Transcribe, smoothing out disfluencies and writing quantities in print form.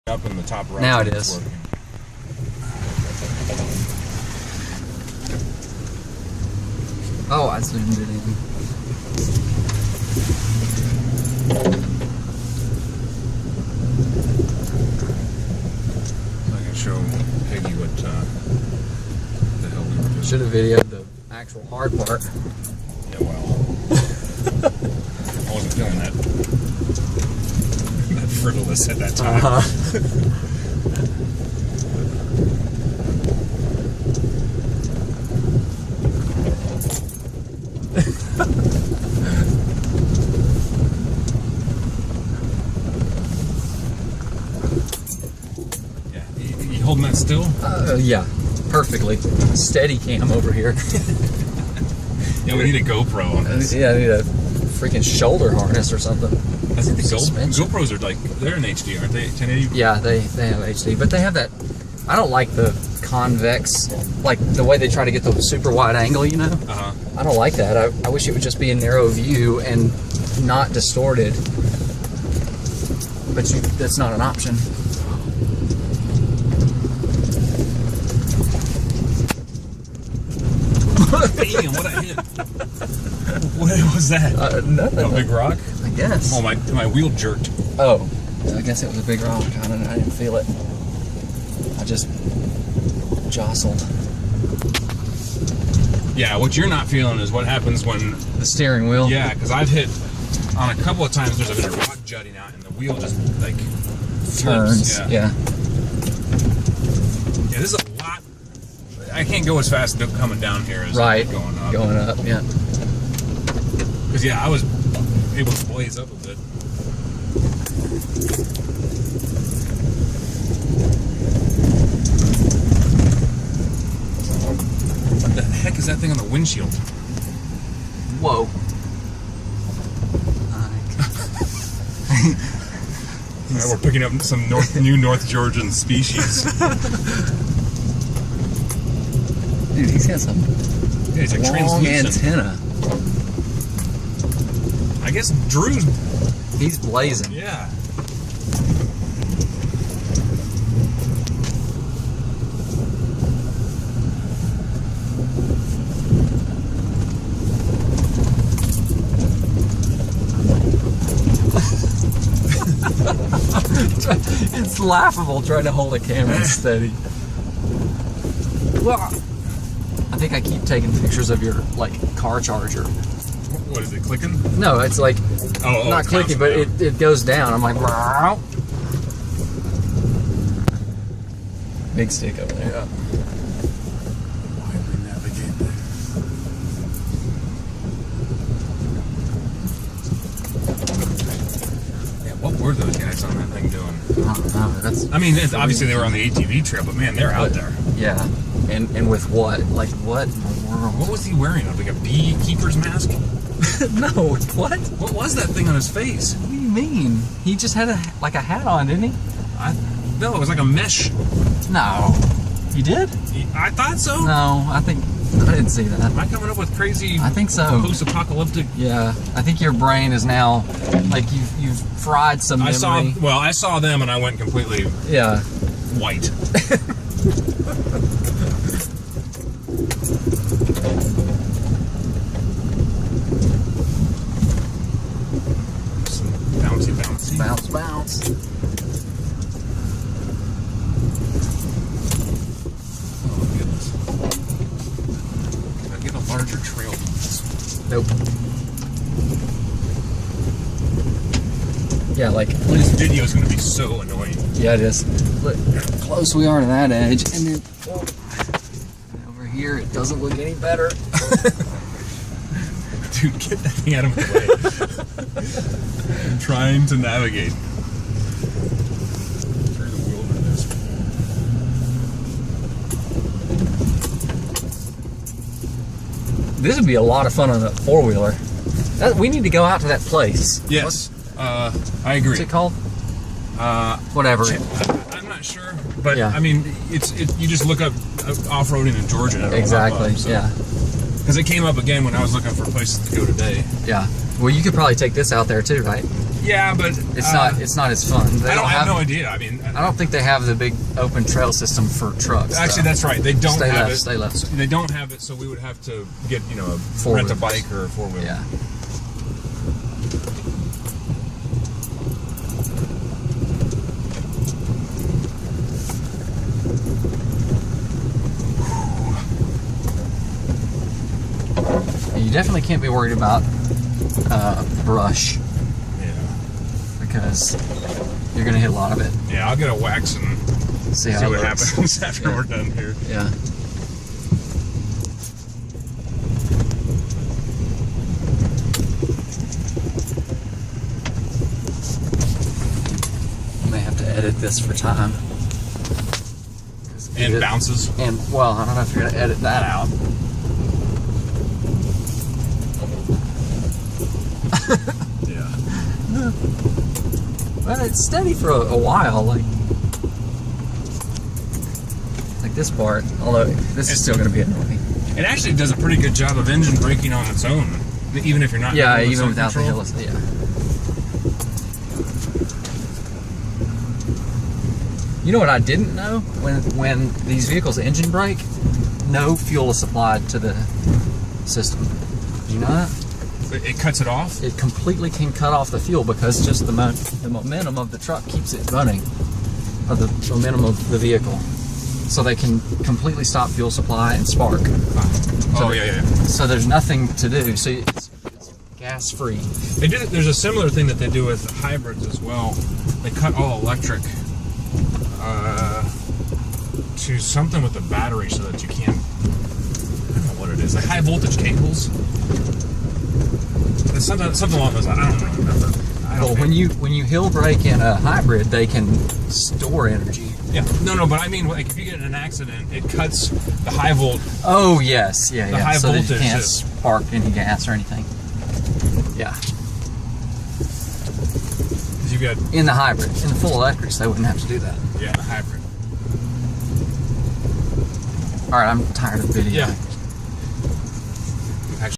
up in the top right. Now it is. Working. Oh, I zoomed it in. I can show Peggy what the hell we were doing. Should have videoed the actual hard part. Yeah, well. I wasn't feeling that frivolous at that time. Yeah, you holding that still? Yeah, perfectly. Steady cam over here. Yeah, we need a GoPro on this. Yeah, I need a freaking shoulder harness or something. I think the GoPros are like, they're in HD, aren't they? 1080? Yeah, they have HD, but they have that, I don't like the convex, like the way they try to get the super wide angle, you know? I don't like that. I wish it would just be a narrow view and not distorted. But that's not an option. Damn, what I hit. What was that? Nothing. A big rock? I guess. Oh, my wheel jerked. Oh, I guess it was a big rock. I didn't feel it. I just jostled. Yeah, what you're not feeling is what happens when... The steering wheel? Yeah, because I've hit on a couple of times there's been a rock jutting out and the wheel just, like, turns. Flips. Yeah. Yeah, this is a lot... I can't go as fast coming down here as going up. Going up, yeah. Because, yeah, I was able to blaze up a bit. What the heck is that thing on the windshield? Whoa. We're picking up some new North Georgian species. Dude, he's got some it's like long antenna. I guess Drew's... He's blazing. Yeah. It's laughable trying to hold a camera steady. I think I keep taking pictures of your, like, car charger. What is it, clicking? No, it's like, not clicking, but it goes down. I'm like, wow. Big stick over there. Yeah. Why do we navigate there? Yeah, what were those guys on that thing doing? I don't know. I mean, obviously they were on the ATV trail, but man, they're out there. Yeah. And with what? Like, what in the world? What was he wearing? Like a beekeeper's mask? No, what? What was that thing on his face? What do you mean? He just had a hat on, didn't he? No, it was like a mesh. No. You did? I thought so. No, I didn't see that. Am I coming up with crazy? I think so. Post-apocalyptic. Yeah, I think your brain is now like you've fried some memory. I saw them and I went completely white. Bouncy. Bounce. Oh, goodness. Can I get a larger trail from this? Nope. Yeah, like... This video is going to be so annoying. Yeah, it is. Look how close we are to that edge, and then over here it doesn't look any better. Dude, get that thing out of my way. I'm trying to navigate through the wilderness. This would be a lot of fun on a four-wheeler. We need to go out to that place. Yes, I agree. What's it called? Whatever. I'm not sure, but yeah. I mean, you just look up off-roading in Georgia. And exactly. So. Yeah. Because it came up again when I was looking for places to go today. Yeah. Well, you could probably take this out there too, right? Yeah, but it's not as fun. I have no idea. I mean, I don't think they have the big open trail system for trucks. Actually, that's right. They don't have it. Stay left. They don't have it, so we would have to get rent a bike or a 4-wheeler. Yeah. You definitely can't be worried about brush. Yeah. Because you're going to hit a lot of it. Yeah, I'll get a wax and see what happens after we're done here. Yeah. You may have to edit this for time. And bounces. And, well, I don't know if you're going to edit that out. Yeah. Well, it's steady for a while, like this part, although this is still going to be annoying. It actually does a pretty good job of engine braking on its own, even if you're not. Yeah, even without the hill. Yeah. You know what I didn't know? When these vehicles engine brake, no fuel is supplied to the system. Did you know that? It cuts it off? It completely can cut off the fuel because just the momentum of the truck keeps it running, or the momentum of the vehicle. So they can completely stop fuel supply and spark. Yeah. So there's nothing to do. So it's gas free. There's a similar thing that they do with hybrids as well. They cut all electric to something with the battery so that you can't. I don't know what it is. Like high voltage cables. It's something along those lines. I don't remember. Well, when you hill brake in a hybrid, they can store energy. Yeah. No, but I mean, like, if you get in an accident, it cuts the high volt. Oh, yes. Yeah. High so voltage. That you can't spark any gas or anything. Yeah. Because you got... In the hybrid. In the full electrics, they wouldn't have to do that. Yeah, the hybrid. All right, I'm tired of video. Yeah.